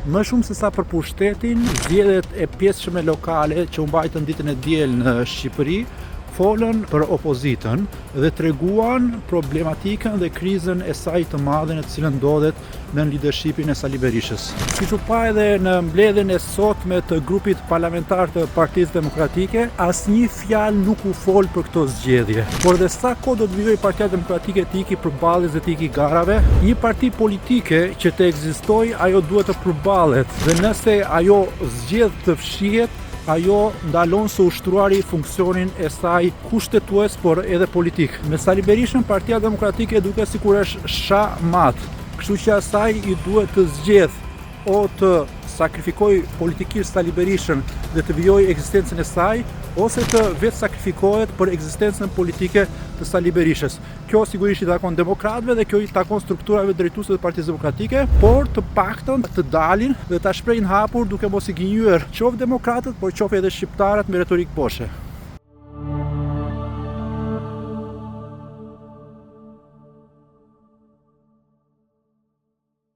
Më shumë se sa për pushtetin, zgjedhjet e pjesëshme lokale që u mbajtën ditën e diel në Shqipëri folën për opozitën dhe treguan problematikën dhe krizën e saj të madhe në të cilën ndodhet në leadershipin e Sali Berishës. Siç u pa edhe në mbledhjen e sotme të grupit parlamentar të Partisë Demokratike, asnjë fjalë nuk u fol për këto zgjedhje. Por dhe sa kohë do të vijojë Partia Demokratike të iki përballjes dhe të iki garave, një parti politike që të ekzistojë, ajo duhet të përballet. Dhe nëse ajo zgjedh të fshihet, ajo ndalon së ushtruari funksionin e saj kushtetues, por edhe politik. Me Sali Berishën, Partia Demokratike duket sikur është shamat, kështu që asaj i duhet të zgjedh o të sakrifikoj politikisht Sali Berishën dhe të vijojë ekzistencën e saj, ose të vetë sakrifikohet për ekzistencën politike të Sali Berishës. Kjo sigurisht i takon demokratëve dhe kjo i takon strukturave drejtuese të Partisë Demokratike, por të paktën të dalin dhe ta shprehin hapur duke mos i gënjur qoftë demokratët, por qoftë edhe shqiptarët me retorikë poshe.